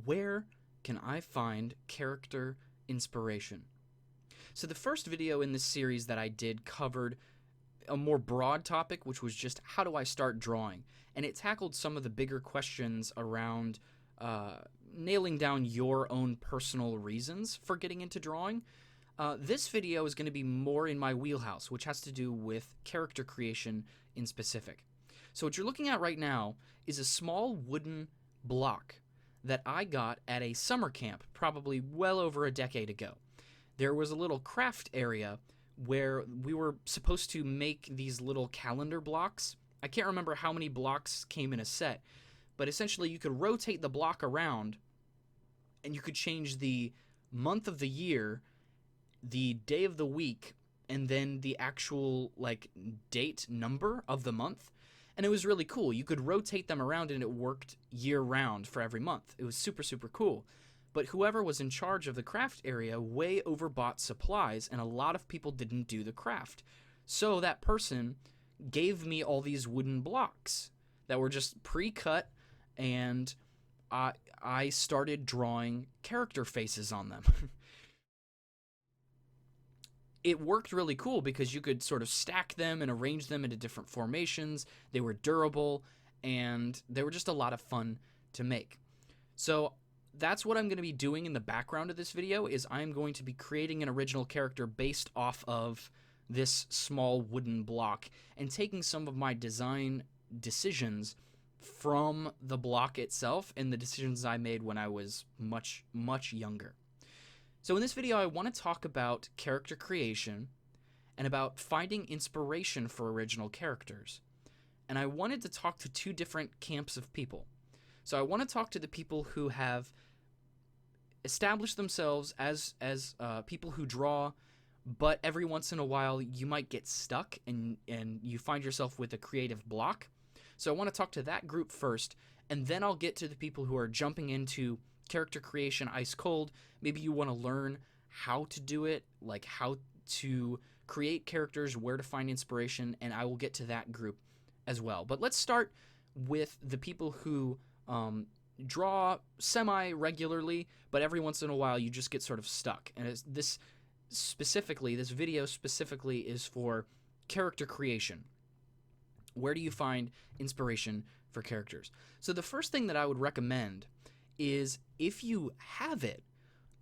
Where can I find character inspiration? So the first video in this series that I did covered a more broad topic, which was just how do I start drawing? And it tackled some of the bigger questions around nailing down your own personal reasons for getting into drawing. This video is going to be more in my wheelhouse, which has to do with character creation in specific. So what you're looking at right now is a small wooden block that I got at a summer camp probably well over a decade ago. There was a little craft area where we were supposed to make these little calendar blocks. I can't remember how many blocks came in a set, but essentially you could rotate the block around and you could change the month of the year, the day of the week, and then the actual date number of the month. And it was really cool. You could rotate them around and it worked year round for every month. It was super, super cool. But whoever was in charge of the craft area way overbought supplies, and a lot of people didn't do the craft. So that person gave me all these wooden blocks that were just pre-cut, and I started drawing character faces on them. It worked really cool because you could sort of stack them and arrange them into different formations. They were durable, and they were just a lot of fun to make. So that's what I'm going to be doing in the background of this video, is I'm going to be creating an original character based off of this small wooden block and taking some of my design decisions from the block itself and the decisions I made when I was much, much younger. So in this video, I want to talk about character creation and about finding inspiration for original characters. And I wanted to talk to two different camps of people. So I want to talk to the people who have established themselves as people who draw, but every once in a while you might get stuck and you find yourself with a creative block. So I want to talk to that group first, and then I'll get to the people who are jumping into character creation ice cold. Maybe you want to learn how to do it, like how to create characters, where to find inspiration, and I will get to that group as well. But let's start with the people who draw semi-regularly, but every once in a while you just get sort of stuck. And this video specifically is for character creation. Where do you find inspiration for characters? So the first thing that I would recommend is, if you have it,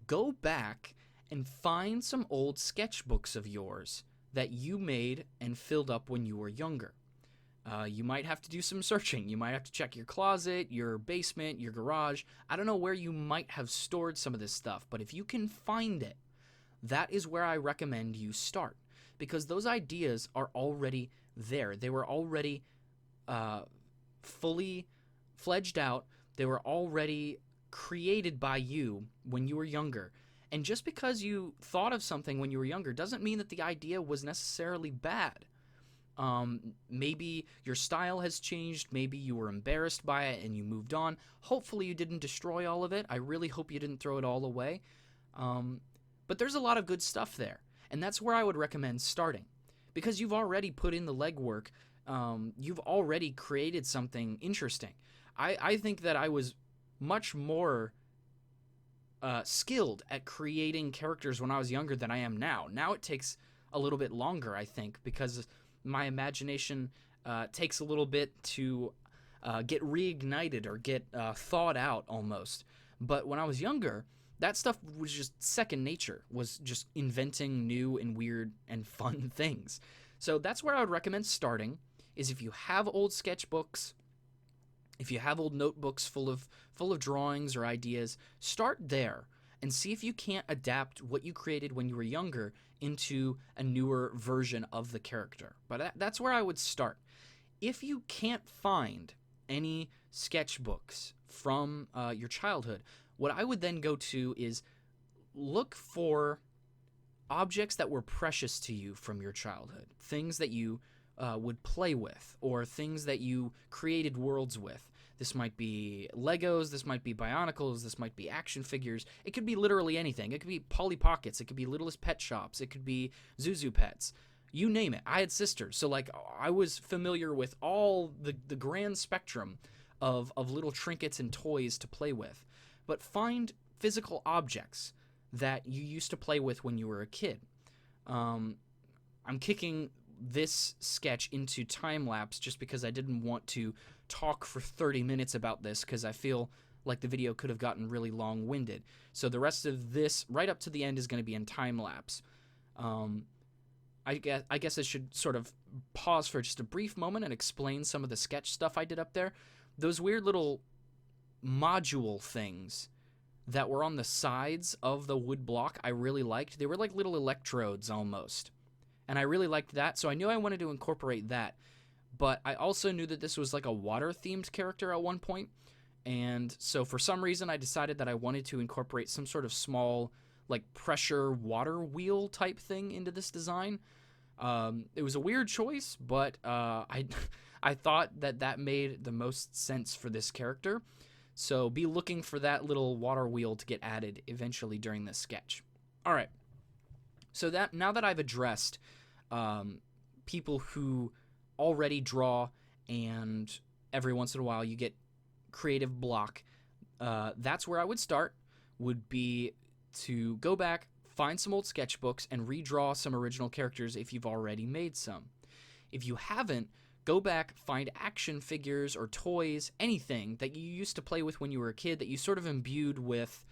go back and find some old sketchbooks of yours that you made and filled up when you were younger. You might have to do some searching. You might have to check your closet, your basement, your garage. I don't know where you might have stored some of this stuff, but if you can find it, that is where I recommend you start, because those ideas are already there. They were already fully fledged out. They were already created by you when you were younger. And just because you thought of something when you were younger doesn't mean that the idea was necessarily bad. Maybe your style has changed. Maybe you were embarrassed by it and you moved on. Hopefully you didn't destroy all of it. I really hope you didn't throw it all away. But there's a lot of good stuff there. And that's where I would recommend starting, because you've already put in the legwork. You've already created something interesting. I think that I was much more skilled at creating characters when I was younger than I am now. Now it takes a little bit longer, I think, because my imagination takes a little bit to get reignited or get thawed out almost. But when I was younger, that stuff was just second nature, was just inventing new and weird and fun things. So that's where I would recommend starting, is if you have old sketchbooks, if you have old notebooks full of drawings or ideas, start there and see if you can't adapt what you created when you were younger into a newer version of the character. But that's where I would start. If you can't find any sketchbooks from your childhood, what I would then go to is look for objects that were precious to you from your childhood, things that you would play with, or things that you created worlds with. This might be Legos, this might be Bionicles, this might be action figures. It could be literally anything. It could be Polly Pockets, it could be Littlest Pet Shops, it could be Zuzu Pets. You name it. I had sisters, so I was familiar with all the grand spectrum of little trinkets and toys to play with. but find physical objects that you used to play with when you were a kid. I'm kicking this sketch into Time-Lapse just because I didn't want to talk for 30 minutes about this, because I feel like the video could have gotten really long-winded. So the rest of this, right up to the end, is going to be in Time-Lapse. I guess I should sort of pause for just a brief moment and explain some of the sketch stuff I did up there. Those weird little module things that were on the sides of the wood block I really liked. They were like little electrodes almost. And I really liked that, so I knew I wanted to incorporate that. But I also knew that this was like a water-themed character at one point. And so for some reason I decided that I wanted to incorporate some sort of small, like, pressure water wheel type thing into this design. It was a weird choice, but I thought that made the most sense for this character. So be looking for that little water wheel to get added eventually during this sketch. All right. So now that I've addressed people who already draw and every once in a while you get creative block, that's where I would start, would be to go back, find some old sketchbooks, and redraw some original characters if you've already made some. If you haven't, go back, find action figures or toys, anything that you used to play with when you were a kid that you sort of imbued with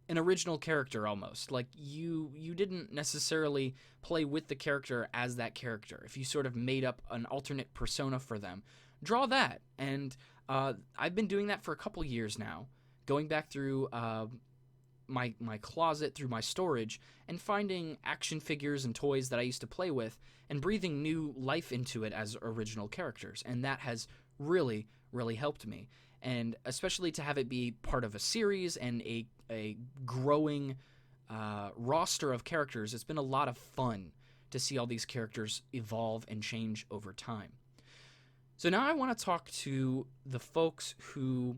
an original character almost. Like you didn't necessarily play with the character as that character. If you sort of made up an alternate persona for them, draw that. And I've been doing that for a couple years now, going back through my closet, through my storage, and finding action figures and toys that I used to play with and breathing new life into it as original characters. And that has really, really helped me. And especially to have it be part of a series and a growing roster of characters, it's been a lot of fun to see all these characters evolve and change over time. So now I want to talk to the folks who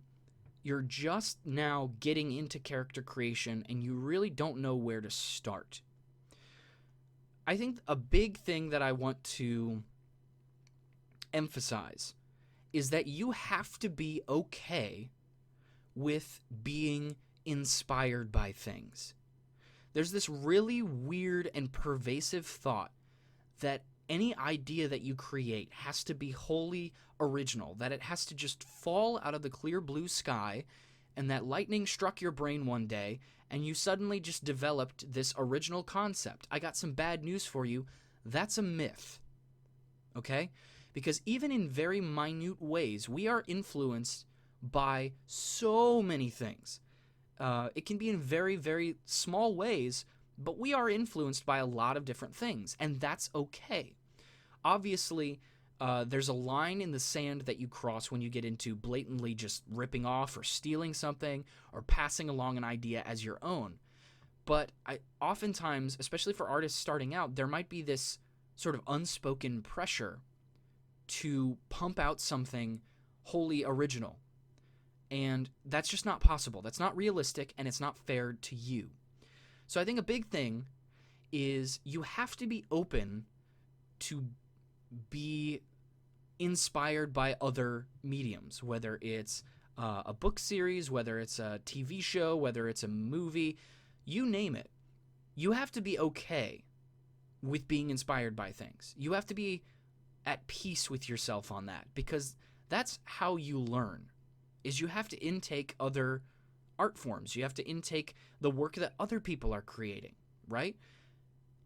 you're just now getting into character creation and you really don't know where to start. I think a big thing that I want to emphasize is that you have to be okay with being inspired by things. There's this really weird and pervasive thought that any idea that you create has to be wholly original, that it has to just fall out of the clear blue sky, and that lightning struck your brain one day and you suddenly just developed this original concept. I got some bad news for you. That's a myth. Okay? Because even in very minute ways, we are influenced by so many things. It can be in very, very small ways, but we are influenced by a lot of different things, and that's okay. Obviously, there's a line in the sand that you cross when you get into blatantly just ripping off or stealing something or passing along an idea as your own. But oftentimes, especially for artists starting out, there might be this sort of unspoken pressure to pump out something wholly original. And that's just not possible. That's not realistic, and it's not fair to you. So I think a big thing is you have to be open to be inspired by other mediums, whether it's a book series, whether it's a TV show, whether it's a movie, you name it. You have to be okay with being inspired by things. You have to be at peace with yourself on that, because that's how you learn, is you have to intake other art forms. You have to intake the work that other people are creating, right?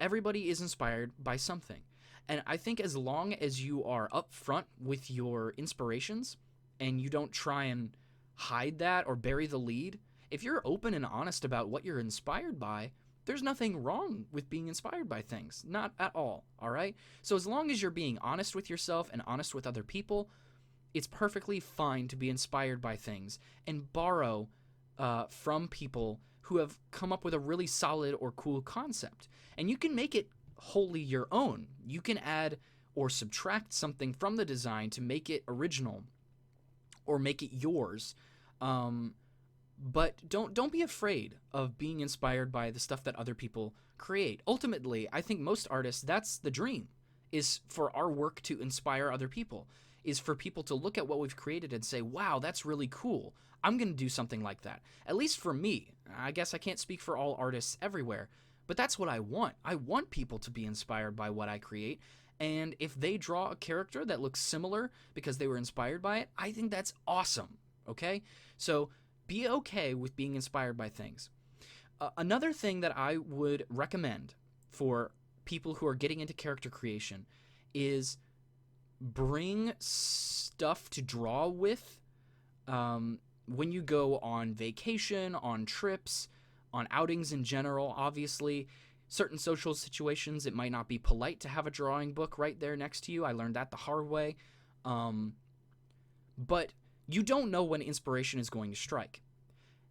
Everybody is inspired by something. And I think as long as you are upfront with your inspirations and you don't try and hide that or bury the lead, if you're open and honest about what you're inspired by, there's nothing wrong with being inspired by things. Not at all, all right? So as long as you're being honest with yourself and honest with other people, it's perfectly fine to be inspired by things and borrow from people who have come up with a really solid or cool concept. And you can make it wholly your own. You can add or subtract something from the design to make it original or make it yours. But don't be afraid of being inspired by the stuff that other people create. Ultimately, I think most artists, that's the dream, is for our work to inspire other people. is for people to look at what we've created and say, wow, that's really cool. I'm going to do something like that. At least for me. I guess I can't speak for all artists everywhere, but that's what I want. I want people to be inspired by what I create. And if they draw a character that looks similar because they were inspired by it, I think that's awesome. Okay? So be okay with being inspired by things. Another thing that I would recommend for people who are getting into character creation is bring stuff to draw with when you go on vacation, on trips, on outings in general. Obviously, certain social situations, it might not be polite to have a drawing book right there next to you. I learned that the hard way. But you don't know when inspiration is going to strike.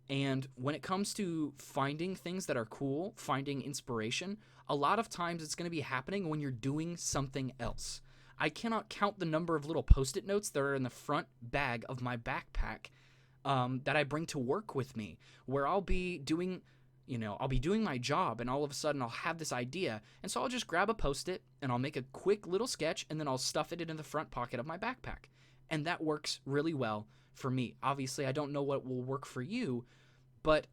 And when it comes to finding things that are cool, finding inspiration, a lot of times it's going to be happening when you're doing something else. I cannot count the number of little Post-it notes that are in the front bag of my backpack that I bring to work with me, where I'll be doing my job, and all of a sudden I'll have this idea, and so I'll just grab a Post-it and I'll make a quick little sketch, and then I'll stuff it in the front pocket of my backpack. And that works really well for me. Obviously, I don't know what will work for you, but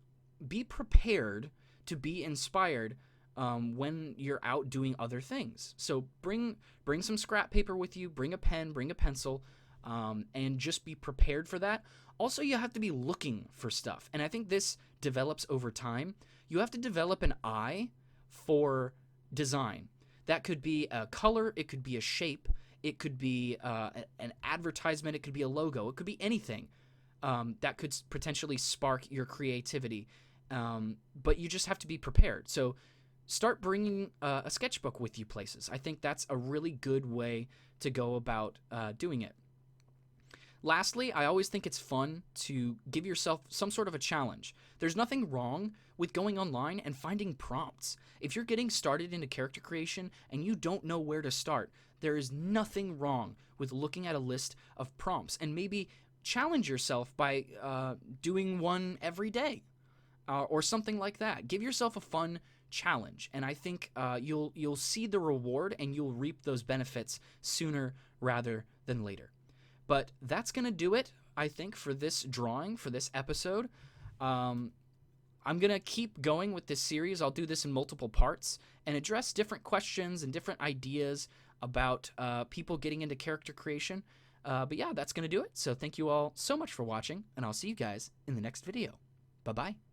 be prepared to be inspired when you're out doing other things. So bring some scrap paper with you, bring a pen, bring a pencil, and just be prepared for that. Also, you have to be looking for stuff, and I think this develops over time. You have to develop an eye for design. That could be a color, it could be a shape, it could be an advertisement, it could be a logo, it could be anything that could potentially spark your creativity. But you just have to be prepared. So start bringing a sketchbook with you places. I think that's a really good way to go about doing it. Lastly, I always think it's fun to give yourself some sort of a challenge. There's nothing wrong with going online and finding prompts. If you're getting started into character creation and you don't know where to start, there is nothing wrong with looking at a list of prompts and maybe challenge yourself by doing one every day or something like that. Give yourself a fun challenge, and I think you'll see the reward and you'll reap those benefits sooner rather than later. But that's going to do it, I think, for this drawing, for this episode. I'm going to keep going with this series. I'll do this in multiple parts and address different questions and different ideas about people getting into character creation. But yeah, that's going to do it. So thank you all so much for watching, and I'll see you guys in the next video. Bye-bye.